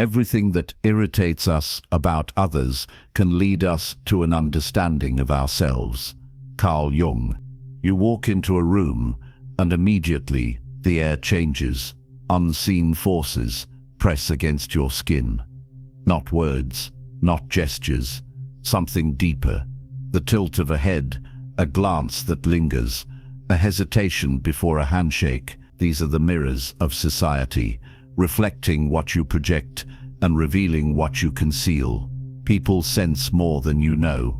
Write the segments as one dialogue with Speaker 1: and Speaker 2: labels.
Speaker 1: Everything that irritates us about others can lead us to an understanding of ourselves. Carl Jung. You walk into a room, and immediately the air changes. Unseen forces press against your skin. Not words, not gestures, something deeper. The tilt of a head, a glance that lingers, a hesitation before a handshake. These are the mirrors of society, reflecting what you project and revealing what you conceal. People sense more than you know.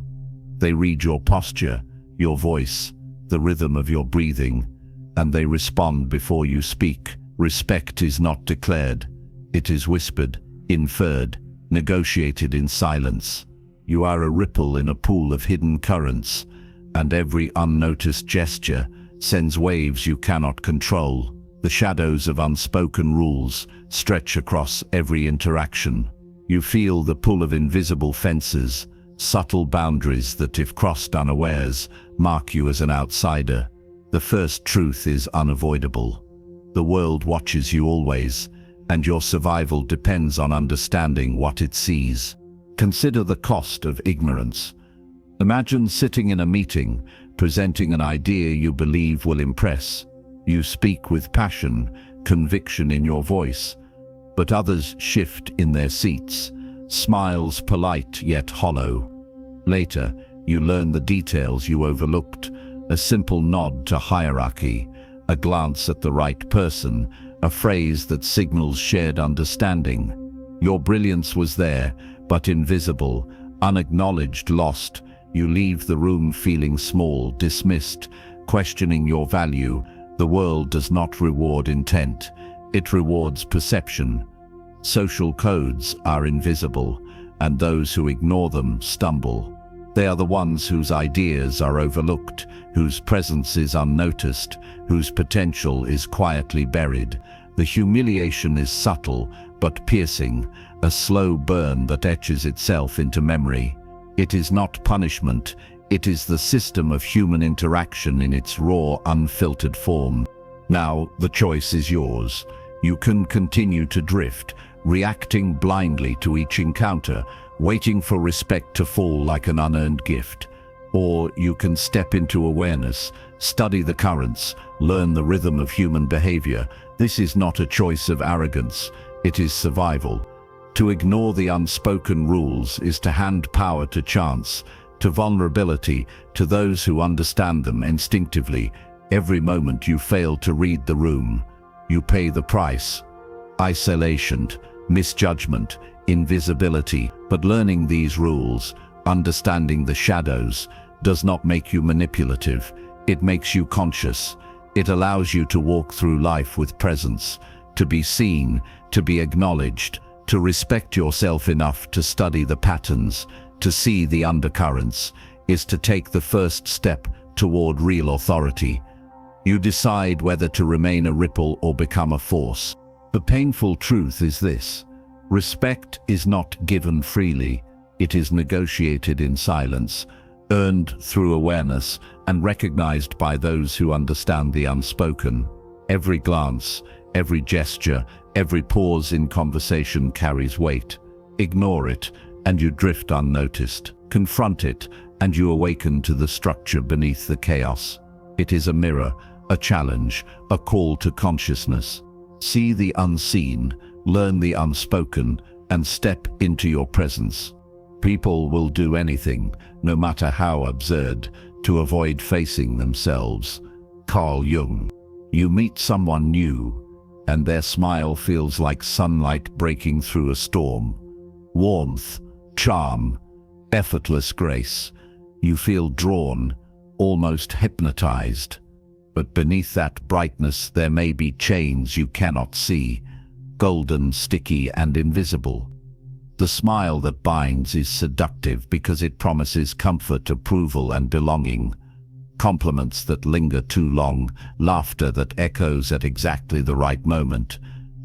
Speaker 1: They read your posture, your voice, the rhythm of your breathing, and they respond before you speak. Respect is not declared. It is whispered, inferred, negotiated in silence. You are a ripple in a pool of hidden currents, and every unnoticed gesture sends waves you cannot control. The shadows of unspoken rules stretch across every interaction. You feel the pull of invisible fences, subtle boundaries that, if crossed unawares, mark you as an outsider. The first truth is unavoidable. The world watches you always, and your survival depends on understanding what it sees. Consider the cost of ignorance. Imagine sitting in a meeting, presenting an idea you believe will impress. You speak with passion, conviction in your voice, but others shift in their seats, smiles polite yet hollow. Later, you learn the details you overlooked, a simple nod to hierarchy, a glance at the right person, a phrase that signals shared understanding. Your brilliance was there, but invisible, unacknowledged, lost. You leave the room feeling small, dismissed, questioning your value. The world does not reward intent, it rewards perception. Social codes are invisible, and those who ignore them stumble. They are the ones whose ideas are overlooked, whose presence is unnoticed, whose potential is quietly buried. The humiliation is subtle but piercing, a slow burn that etches itself into memory. It is not punishment, it is the system of human interaction in its raw, unfiltered form. Now, the choice is yours. You can continue to drift, reacting blindly to each encounter, waiting for respect to fall like an unearned gift. Or you can step into awareness, study the currents, learn the rhythm of human behavior. This is not a choice of arrogance, it is survival. To ignore the unspoken rules is to hand power to chance, to vulnerability, to those who understand them instinctively. Every moment you fail to read the room, you pay the price. Isolation, misjudgment, invisibility. But learning these rules, understanding the shadows, does not make you manipulative. It makes you conscious. It allows you to walk through life with presence, to be seen, to be acknowledged, to respect yourself enough to study the patterns, to see the undercurrents, is to take the first step toward real authority. You decide whether to remain a ripple or become a force. The painful truth is this: respect is not given freely. It is negotiated in silence, earned through awareness, and recognized by those who understand the unspoken. Every glance, every gesture, every pause in conversation carries weight. Ignore it, and you drift unnoticed. Confront it, and you awaken to the structure beneath the chaos. It is a mirror, a challenge, a call to consciousness. See the unseen, learn the unspoken, and step into your presence. People will do anything, no matter how absurd, to avoid facing themselves. Carl Jung. You meet someone new, and their smile feels like sunlight breaking through a storm. Warmth, charm, effortless grace. You feel drawn, almost hypnotized. But beneath that brightness there may be chains you cannot see, golden, sticky, and invisible. The smile that binds is seductive because it promises comfort, approval, and belonging. Compliments that linger too long, laughter that echoes at exactly the right moment,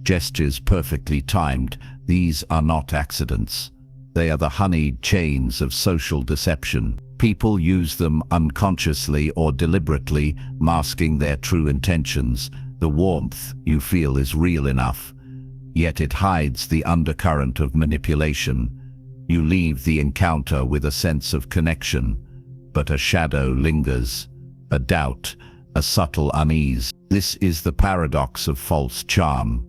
Speaker 1: gestures perfectly timed. These are not accidents. They are the honeyed chains of social deception. People use them unconsciously or deliberately, masking their true intentions. The warmth you feel is real enough. yet it hides the undercurrent of manipulation. You leave the encounter with a sense of connection, but a shadow lingers, a doubt, a subtle unease. This is the paradox of false charm.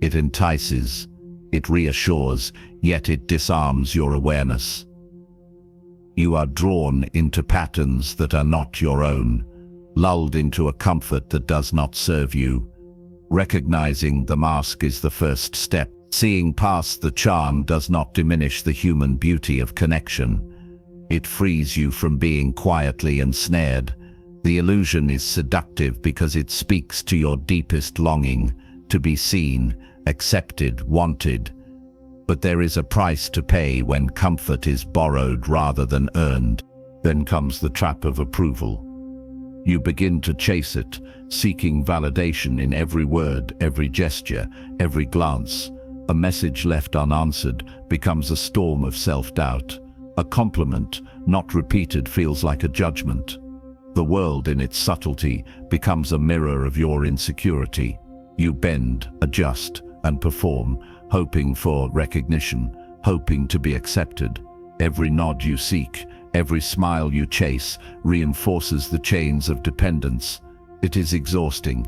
Speaker 1: It entices, it reassures, yet it disarms your awareness. You are drawn into patterns that are not your own, lulled into a comfort that does not serve you. Recognizing the mask is the first step. Seeing past the charm does not diminish the human beauty of connection. It frees you from being quietly ensnared. The illusion is seductive because it speaks to your deepest longing, to be seen, accepted, wanted. But there is a price to pay when comfort is borrowed rather than earned. Then comes the trap of approval. You begin to chase it, seeking validation in every word, every gesture, every glance. A message left unanswered becomes a storm of self-doubt. A compliment, not repeated, feels like a judgment. The world in its subtlety becomes a mirror of your insecurity. You bend, adjust, and perform, hoping for recognition, hoping to be accepted. Every nod you seek, every smile you chase, reinforces the chains of dependence. It is exhausting.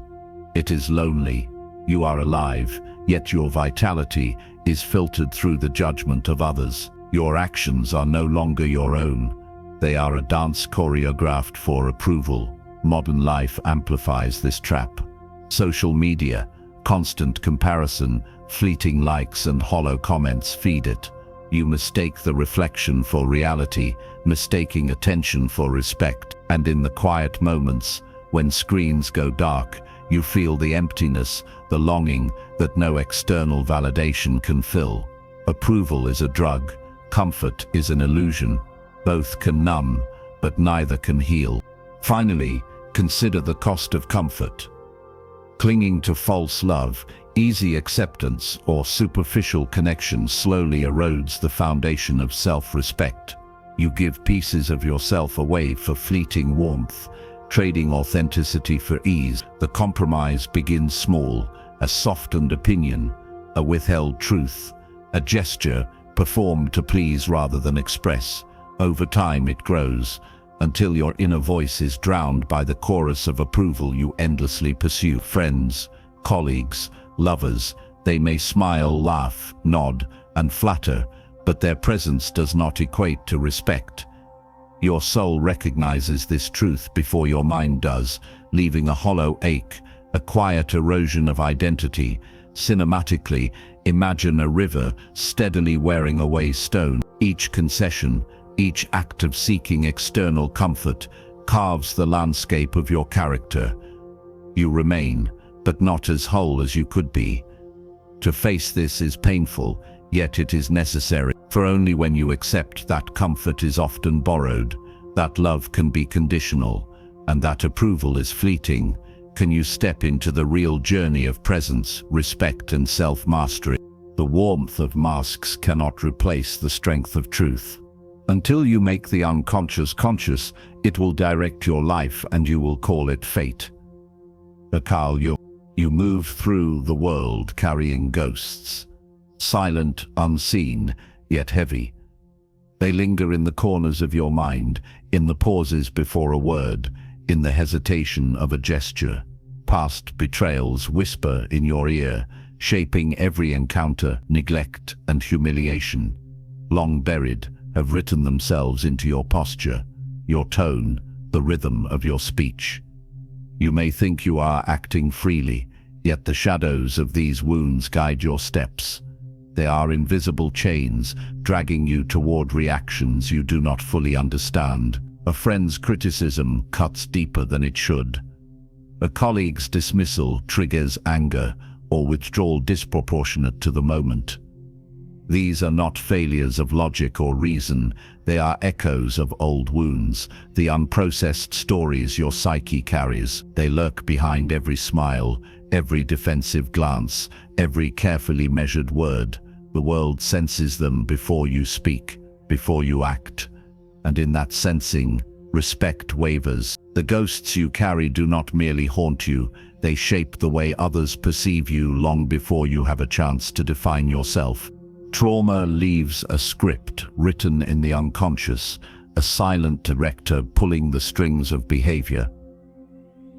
Speaker 1: It is lonely. You are alive, yet your vitality is filtered through the judgment of others. Your actions are no longer your own. They are a dance choreographed for approval. Modern life amplifies this trap. Social media, constant comparison, fleeting likes and hollow comments feed it. You mistake the reflection for reality, mistaking attention for respect. And in the quiet moments, when screens go dark, you feel the emptiness, the longing that no external validation can fill. Approval is a drug. Comfort is an illusion. Both can numb, but neither can heal. Finally, consider the cost of comfort. Clinging to false love, easy acceptance, or superficial connection slowly erodes the foundation of self-respect. You give pieces of yourself away for fleeting warmth, trading authenticity for ease. The compromise begins small, a softened opinion, a withheld truth, a gesture performed to please rather than express. Over time it grows, until your inner voice is drowned by the chorus of approval you endlessly pursue. Friends, colleagues, lovers, they may smile, laugh, nod, and flatter, but their presence does not equate to respect. Your soul recognizes this truth before your mind does, leaving a hollow ache, a quiet erosion of identity. Cinematically, imagine a river steadily wearing away stone. Each concession, each act of seeking external comfort, carves the landscape of your character. You remain, but not as whole as you could be. To face this is painful, yet it is necessary. For only when you accept that comfort is often borrowed, that love can be conditional, and that approval is fleeting, can you step into the real journey of presence, respect, and self-mastery. The warmth of masks cannot replace the strength of truth. Until you make the unconscious conscious, it will direct your life and you will call it fate. Carl Jung. You move through the world carrying ghosts. Silent, unseen, yet heavy. They linger in the corners of your mind, in the pauses before a word, in the hesitation of a gesture. Past betrayals whisper in your ear, shaping every encounter. Neglect and humiliation, long buried, have written themselves into your posture, your tone, the rhythm of your speech. You may think you are acting freely, yet the shadows of these wounds guide your steps. They are invisible chains, dragging you toward reactions you do not fully understand. A friend's criticism cuts deeper than it should. A colleague's dismissal triggers anger or withdrawal disproportionate to the moment. These are not failures of logic or reason, they are echoes of old wounds, the unprocessed stories your psyche carries. They lurk behind every smile, every defensive glance, every carefully measured word. The world senses them before you speak, before you act. And in that sensing, respect wavers. The ghosts you carry do not merely haunt you, they shape the way others perceive you long before you have a chance to define yourself. Trauma leaves a script written in the unconscious, a silent director pulling the strings of behavior.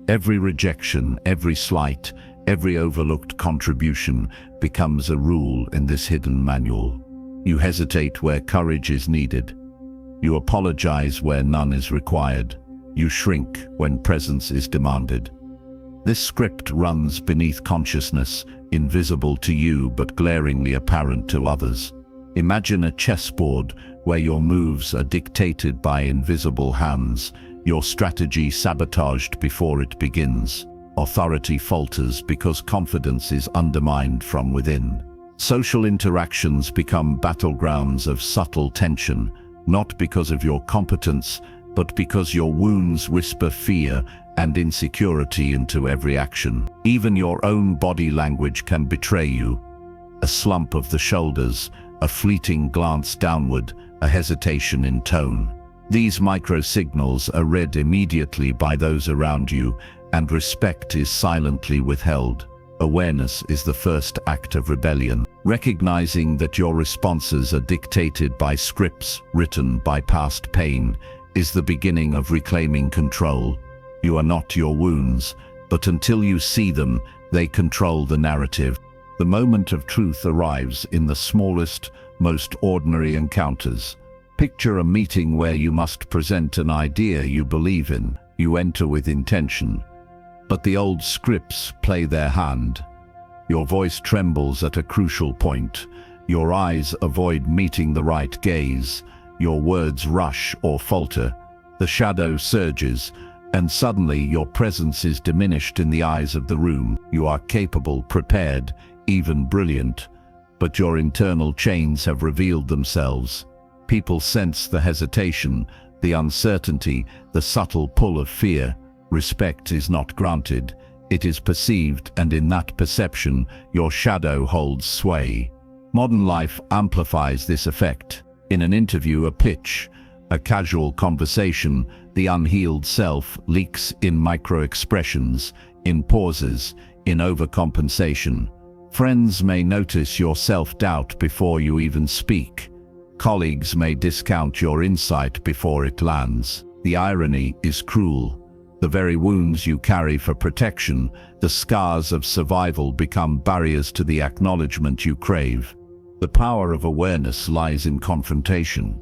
Speaker 1: Every rejection, every slight, every overlooked contribution becomes a rule in this hidden manual. You hesitate where courage is needed. You apologize where none is required. You shrink when presence is demanded. This script runs beneath consciousness, invisible to you but glaringly apparent to others. Imagine a chessboard where your moves are dictated by invisible hands, your strategy sabotaged before it begins. Authority falters because confidence is undermined from within. Social interactions become battlegrounds of subtle tension, not because of your competence, but because your wounds whisper fear and insecurity into every action. Even your own body language can betray you. A slump of the shoulders, a fleeting glance downward, a hesitation in tone. These micro-signals are read immediately by those around you, and respect is silently withheld. Awareness is the first act of rebellion. Recognizing that your responses are dictated by scripts written by past pain is the beginning of reclaiming control. You are not your wounds, but until you see them, they control the narrative. The moment of truth arrives in the smallest, most ordinary encounters. Picture a meeting where you must present an idea you believe in. You enter with intention, but the old scripts play their hand. Your voice trembles at a crucial point. Your eyes avoid meeting the right gaze. Your words rush or falter. The shadow surges, and suddenly your presence is diminished in the eyes of the room. You are capable, prepared, even brilliant, but your internal chains have revealed themselves. People sense the hesitation, the uncertainty, the subtle pull of fear. Respect is not granted, it is perceived, and in that perception, your shadow holds sway. Modern life amplifies this effect. In an interview, a pitch, a casual conversation, the unhealed self leaks in micro-expressions, in pauses, in overcompensation. Friends may notice your self-doubt before you even speak. Colleagues may discount your insight before it lands. The irony is cruel. The very wounds you carry for protection, the scars of survival, become barriers to the acknowledgement you crave. The power of awareness lies in confrontation.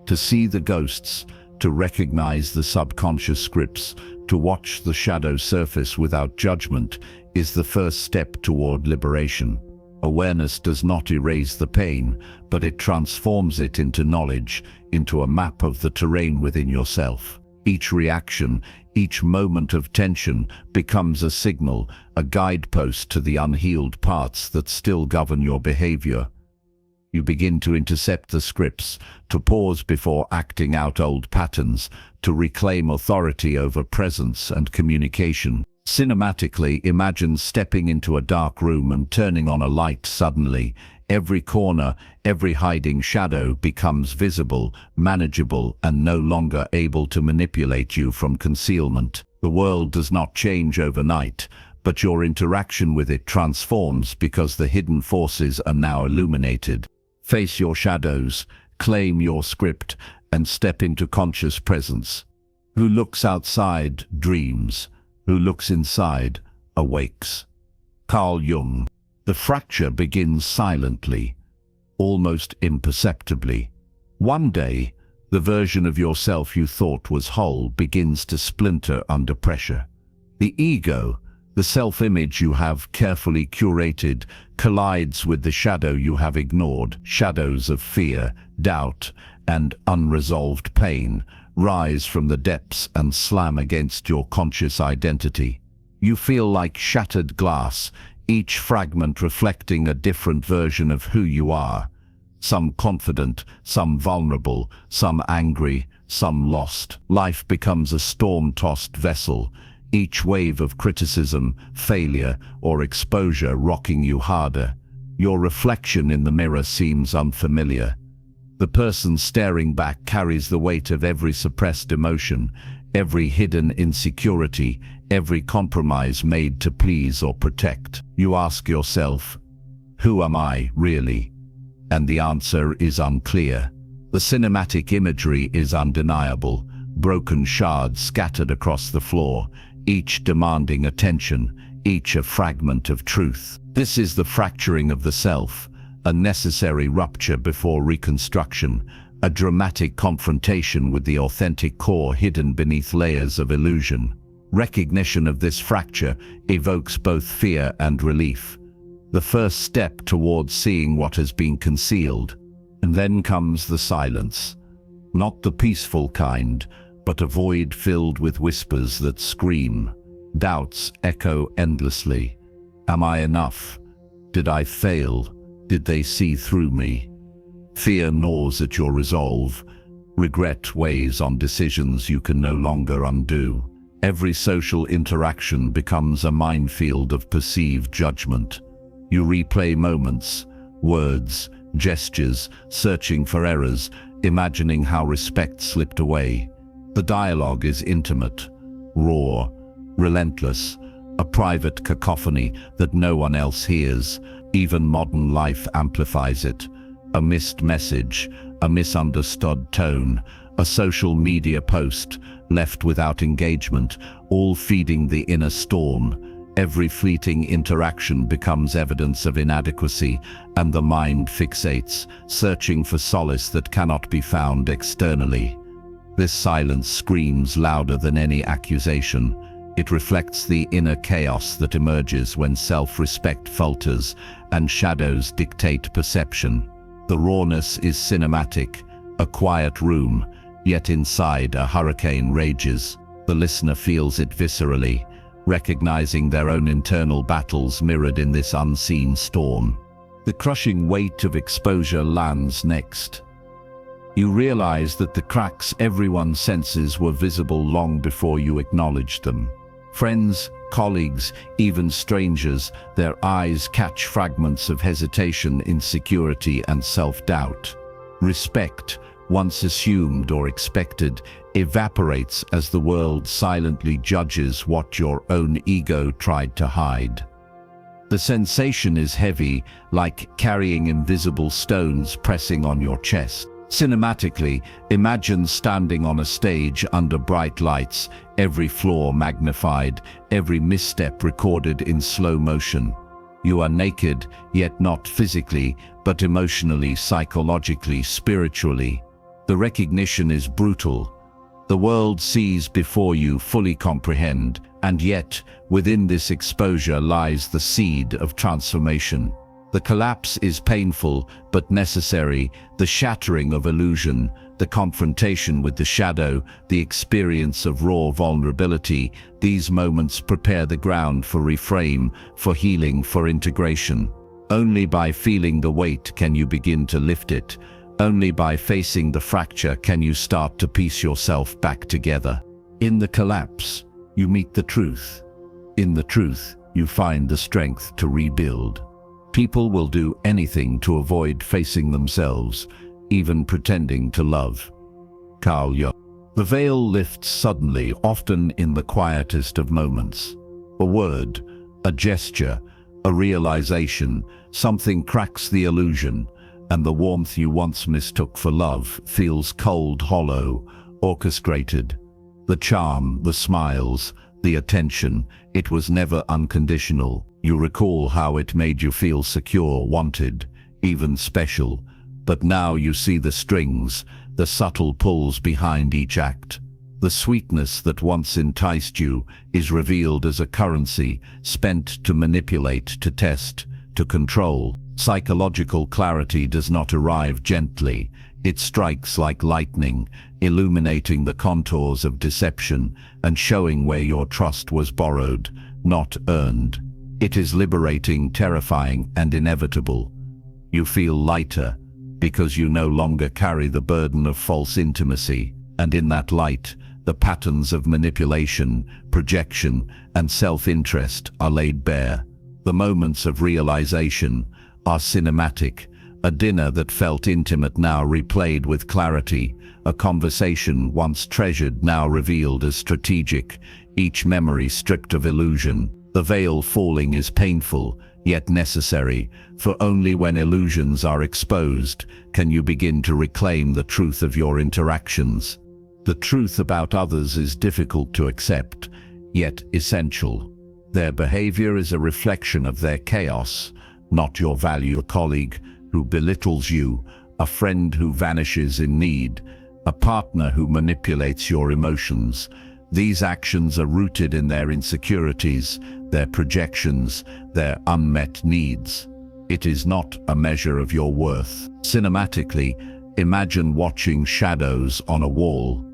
Speaker 1: To see the ghosts, to recognize the subconscious scripts, to watch the shadow surface without judgment, is the first step toward liberation. Awareness does not erase the pain, but it transforms it into knowledge, into a map of the terrain within yourself. Each reaction, each moment of tension becomes a signal, a guidepost to the unhealed parts that still govern your behavior. You begin to intercept the scripts, to pause before acting out old patterns, to reclaim authority over presence and communication. Cinematically, imagine stepping into a dark room and turning on a light suddenly. Every corner, every hiding shadow becomes visible, manageable, and no longer able to manipulate you from concealment. The world does not change overnight, but your interaction with it transforms because the hidden forces are now illuminated. Face your shadows, claim your script, and step into conscious presence. Who looks outside dreams. Who looks inside awakes. Carl Jung. The fracture begins silently, almost imperceptibly. One day, the version of yourself you thought was whole begins to splinter under pressure. The ego, the self-image you have carefully curated, collides with the shadow you have ignored. Shadows of fear, doubt, and unresolved pain rise from the depths and slam against your conscious identity. You feel like shattered glass, each fragment reflecting a different version of who you are. Some confident, some vulnerable, some angry, some lost. Life becomes a storm-tossed vessel, each wave of criticism, failure, or exposure rocking you harder. Your reflection in the mirror seems unfamiliar. The person staring back carries the weight of every suppressed emotion, every hidden insecurity, every compromise made to please or protect. You ask yourself, who am I, really? And the answer is unclear. The cinematic imagery is undeniable, broken shards scattered across the floor, each demanding attention, each a fragment of truth. This is the fracturing of the self, a necessary rupture before reconstruction, a dramatic confrontation with the authentic core hidden beneath layers of illusion. Recognition of this fracture evokes both fear and relief, the first step towards seeing what has been concealed. And then comes the silence, not the peaceful kind, but a void filled with whispers that scream. Doubts echo endlessly. Am I enough? Did I fail? Did they see through me? Fear gnaws at your resolve. Regret weighs on decisions you can no longer undo. Every social interaction becomes a minefield of perceived judgment. You replay moments, words, gestures, searching for errors, imagining how respect slipped away. The dialogue is intimate, raw, relentless, a private cacophony that no one else hears. Even modern life amplifies it. A missed message, a misunderstood tone, a social media post left without engagement, all feeding the inner storm. Every fleeting interaction becomes evidence of inadequacy, and the mind fixates, searching for solace that cannot be found externally. This silence screams louder than any accusation. It reflects the inner chaos that emerges when self-respect falters and shadows dictate perception. The rawness is cinematic, a quiet room, yet inside a hurricane rages. The listener feels it viscerally, recognizing their own internal battles mirrored in this unseen storm. The crushing weight of exposure lands next. You realize that the cracks everyone senses were visible long before you acknowledged them. Friends, colleagues, even strangers, their eyes catch fragments of hesitation, insecurity, and self-doubt. Respect, once assumed or expected, evaporates as the world silently judges what your own ego tried to hide. The sensation is heavy, like carrying invisible stones pressing on your chest. Cinematically, imagine standing on a stage under bright lights, every flaw magnified, every misstep recorded in slow motion. You are naked, yet not physically, but emotionally, psychologically, spiritually. The recognition is brutal. The world sees before you fully comprehend, and yet, within this exposure lies the seed of transformation. The collapse is painful but necessary, the shattering of illusion, the confrontation with the shadow, the experience of raw vulnerability. These moments prepare the ground for reframe, for healing, for integration. Only by feeling the weight can you begin to lift it. Only by facing the fracture can you start to piece yourself back together. In the collapse, you meet the truth. In the truth, you find the strength to rebuild. People will do anything to avoid facing themselves, even pretending to love. Carl Jung. The veil lifts suddenly, often in the quietest of moments. A word, a gesture, a realization, something cracks the illusion, and the warmth you once mistook for love feels cold, hollow, orchestrated. The charm, the smiles, the attention, it was never unconditional. You recall how it made you feel secure, wanted, even special. But now you see the strings, the subtle pulls behind each act. The sweetness that once enticed you is revealed as a currency spent to manipulate, to test, to control. Psychological clarity does not arrive gently. It strikes like lightning, illuminating the contours of deception and showing where your trust was borrowed, not earned. It is liberating, terrifying, and inevitable. You feel lighter because you no longer carry the burden of false intimacy, and in that light, the patterns of manipulation, projection, and self-interest are laid bare. The moments of realization are cinematic, A dinner that felt intimate now replayed with clarity. A conversation once treasured now revealed as strategic. Each memory stripped of illusion. The veil falling is painful, yet necessary, for only when illusions are exposed can you begin to reclaim the truth of your interactions. The truth about others is difficult to accept, yet essential. Their behavior is a reflection of their chaos, not your value. A colleague who belittles you, a friend who vanishes in need, a partner who manipulates your emotions. These actions are rooted in their insecurities, their projections, their unmet needs. It is not a measure of your worth. Cinematically, imagine watching shadows on a wall.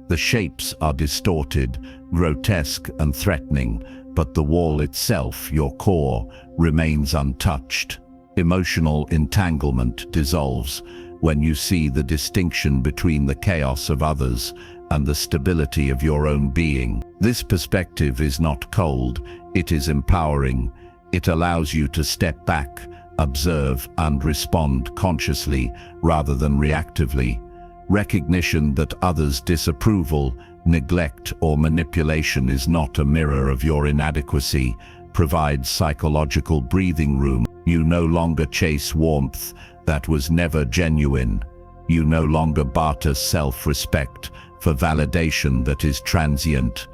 Speaker 1: The shapes are distorted, grotesque and threatening, but the wall itself, your core, remains untouched. Emotional entanglement dissolves when you see the distinction between the chaos of others and the stability of your own being. This perspective is not cold, it is empowering. It allows you to step back, observe, and respond consciously rather than reactively. Recognition that others' disapproval, neglect, or manipulation is not a mirror of your inadequacy provides psychological breathing room. You no longer chase warmth that was never genuine. You no longer barter self-respect for validation that is transient.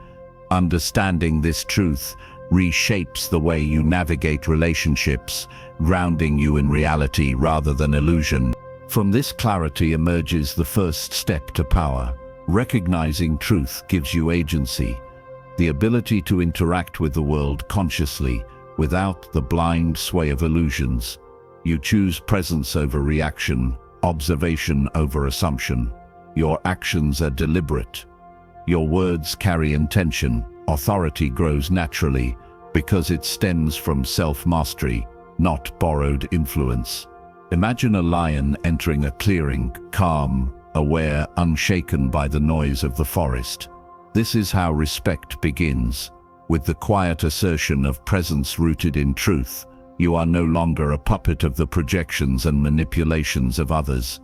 Speaker 1: Understanding this truth reshapes the way you navigate relationships, grounding you in reality rather than illusion. From this clarity emerges the first step to power. Recognizing truth gives you agency, the ability to interact with the world consciously, without the blind sway of illusions. You choose presence over reaction, observation over assumption. Your actions are deliberate. Your words carry intention. Authority grows naturally because it stems from self-mastery, not borrowed influence. Imagine a lion entering a clearing, calm, aware, unshaken by the noise of the forest. This is how respect begins, with the quiet assertion of presence rooted in truth. You are no longer a puppet of the projections and manipulations of others.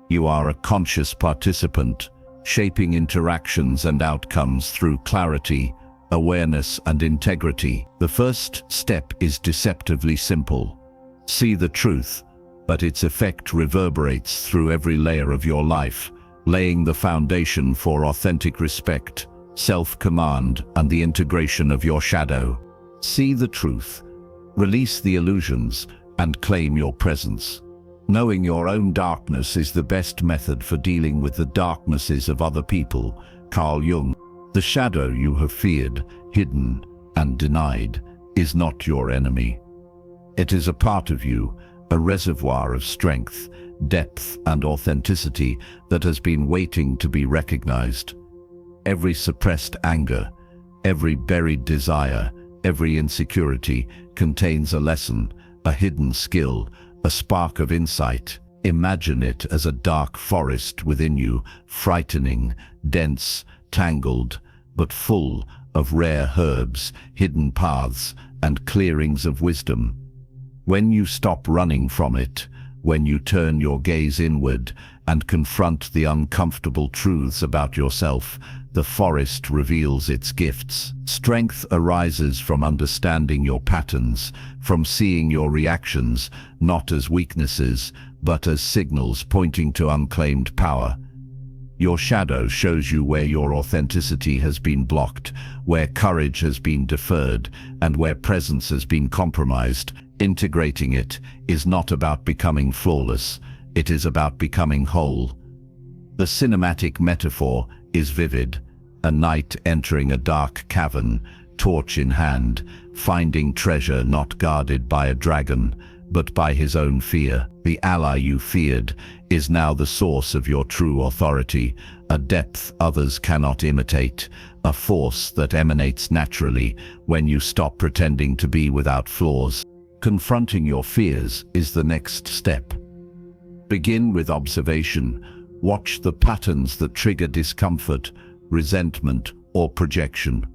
Speaker 1: You are a conscious participant, shaping interactions and outcomes through clarity, awareness, and integrity. The first step is deceptively simple. See the truth, but its effect reverberates through every layer of your life, laying the foundation for authentic respect, self-command, and the integration of your shadow. See the truth, release the illusions, and claim your presence. Knowing your own darkness is the best method for dealing with the darknesses of other people. Carl Jung. The shadow you have feared, hidden, and denied is not your enemy. It is a part of you, a reservoir of strength, depth, and authenticity that has been waiting to be recognized. Every suppressed anger, every buried desire, every insecurity contains a lesson, a hidden skill, a spark of insight. Imagine it as a dark forest within you, frightening, dense, tangled, but full of rare herbs, hidden paths, and clearings of wisdom. When you stop running from it, when you turn your gaze inward and confront the uncomfortable truths about yourself, the forest reveals its gifts. Strength arises from understanding your patterns, from seeing your reactions not as weaknesses, but as signals pointing to unclaimed power. Your shadow shows you where your authenticity has been blocked, where courage has been deferred, and where presence has been compromised. Integrating it is not about becoming flawless, it is about becoming whole. The cinematic metaphor is vivid. A knight entering a dark cavern, torch in hand, finding treasure not guarded by a dragon, but by his own fear. The ally you feared is now the source of your true authority, a depth others cannot imitate, a force that emanates naturally when you stop pretending to be without flaws. Confronting your fears is the next step. Begin with observation. Watch the patterns that trigger discomfort, resentment, or projection.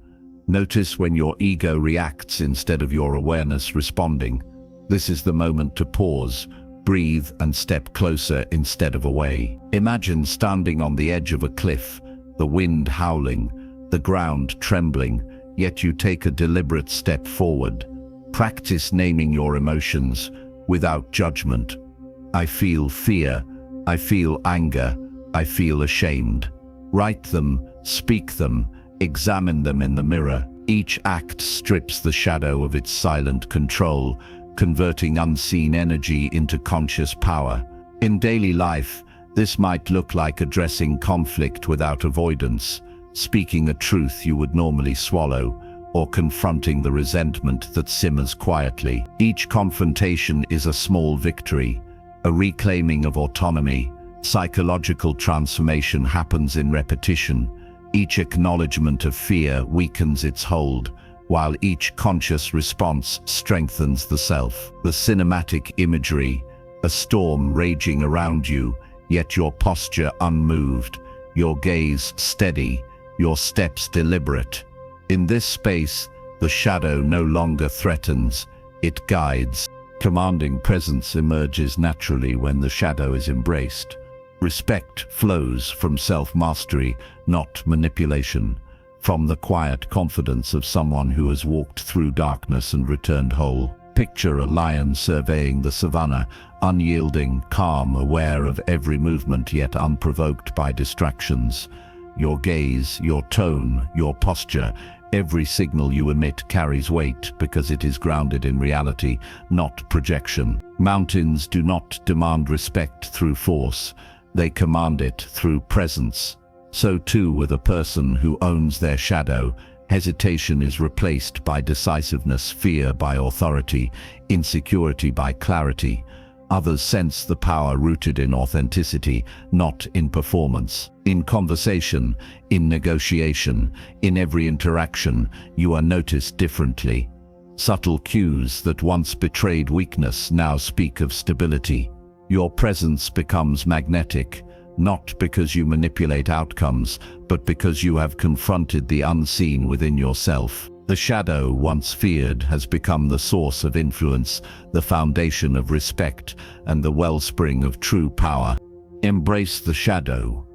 Speaker 1: Notice when your ego reacts instead of your awareness responding. This is the moment to pause, Breathe and step closer instead of away. Imagine standing on the edge of a cliff, the wind howling, the ground trembling, yet you take a deliberate step forward. Practice naming your emotions without judgment. I feel fear. I feel anger. I feel ashamed. Write them, speak them, examine them in the mirror. Each act strips the shadow of its silent control, converting unseen energy into conscious power. In daily life, this might look like addressing conflict without avoidance, speaking a truth you would normally swallow, or confronting the resentment that simmers quietly. Each confrontation is a small victory, a reclaiming of autonomy. Psychological transformation happens in repetition. Each acknowledgement of fear weakens its hold, while each conscious response strengthens the self. The cinematic imagery, a storm raging around you, yet your posture unmoved, your gaze steady, your steps deliberate. In this space, the shadow no longer threatens, it guides. Commanding presence emerges naturally when the shadow is embraced. Respect flows from self-mastery, not manipulation, from the quiet confidence of someone who has walked through darkness and returned whole. Picture a lion surveying the savannah, unyielding, calm, aware of every movement yet unprovoked by distractions. Your gaze, your tone, your posture, every signal you emit carries weight because it is grounded in reality, not projection. Mountains do not demand respect through force. They command it through presence. So too with a person who owns their shadow. Hesitation is replaced by decisiveness, fear by authority, insecurity by clarity. Others sense the power rooted in authenticity, not in performance. In conversation, in negotiation, in every interaction, you are noticed differently. Subtle cues that once betrayed weakness now speak of stability. Your presence becomes magnetic, not because you manipulate outcomes, but because you have confronted the unseen within yourself. The shadow, once feared, has become the source of influence, the foundation of respect, and the wellspring of true power. Embrace the shadow.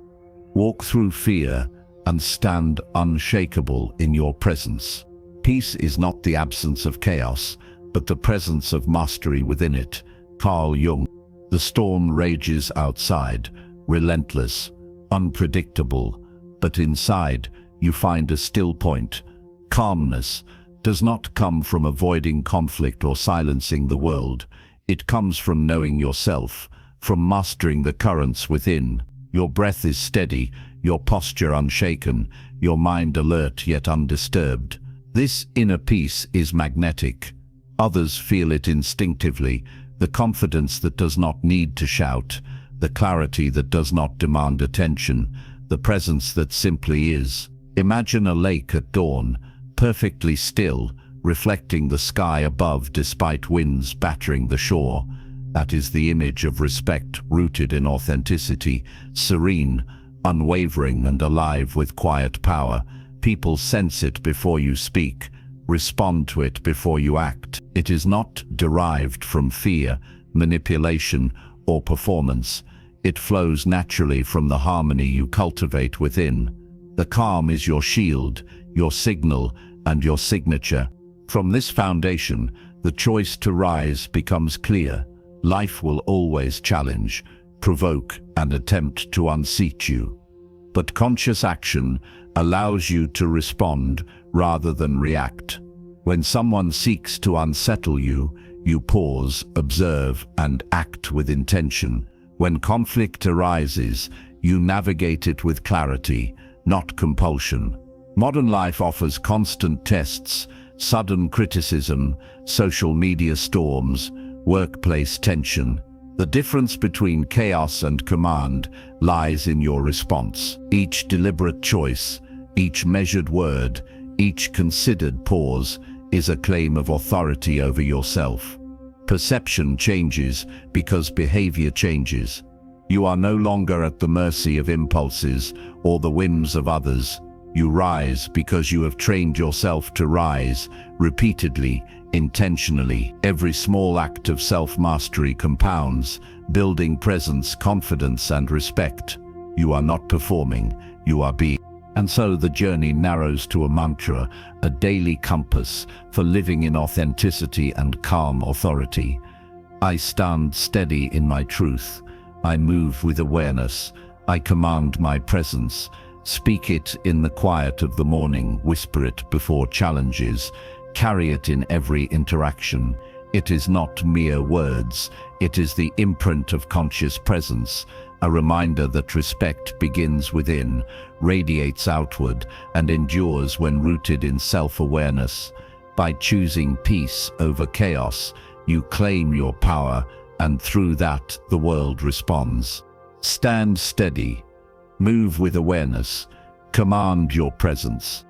Speaker 1: Walk through fear and stand unshakable in your presence. Peace is not the absence of chaos, but the presence of mastery within it. Carl Jung. The storm rages outside, relentless, unpredictable, but inside you find a still point. Calmness does not come from avoiding conflict or silencing the world. It comes from knowing yourself, from mastering the currents within. Your breath is steady, your posture unshaken, your mind alert yet undisturbed. This inner peace is magnetic. Others feel it instinctively, the confidence that does not need to shout, the clarity that does not demand attention, the presence that simply is. Imagine a lake at dawn, perfectly still, reflecting the sky above despite winds battering the shore. That is the image of respect rooted in authenticity, serene, unwavering and alive with quiet power. People sense it before you speak, respond to it before you act. It is not derived from fear, manipulation, or performance. It flows naturally from the harmony you cultivate within. The calm is your shield, your signal, and your signature. From this foundation, the choice to rise becomes clear. Life will always challenge, provoke, and attempt to unseat you. But conscious action allows you to respond rather than react. When someone seeks to unsettle you, you pause, observe, and act with intention. When conflict arises, you navigate it with clarity, not compulsion. Modern life offers constant tests, sudden criticism, social media storms, workplace tension. The difference between chaos and command lies in your response. Each deliberate choice, each measured word, each considered pause is a claim of authority over yourself. Perception changes because behavior changes. You are no longer at the mercy of impulses or the whims of others. You rise because you have trained yourself to rise, repeatedly, intentionally. Every small act of self-mastery compounds, building presence, confidence, and respect. You are not performing, you are being. And so the journey narrows to a mantra, a daily compass for living in authenticity and calm authority. I stand steady in my truth. I move with awareness. I command my presence. Speak it in the quiet of the morning. Whisper it before challenges. Carry it in every interaction. It is not mere words. It is the imprint of conscious presence, a reminder that respect begins within, radiates outward, and endures when rooted in self-awareness. By choosing peace over chaos, you claim your power, and through that, the world responds. Stand steady. Move with awareness. Command your presence.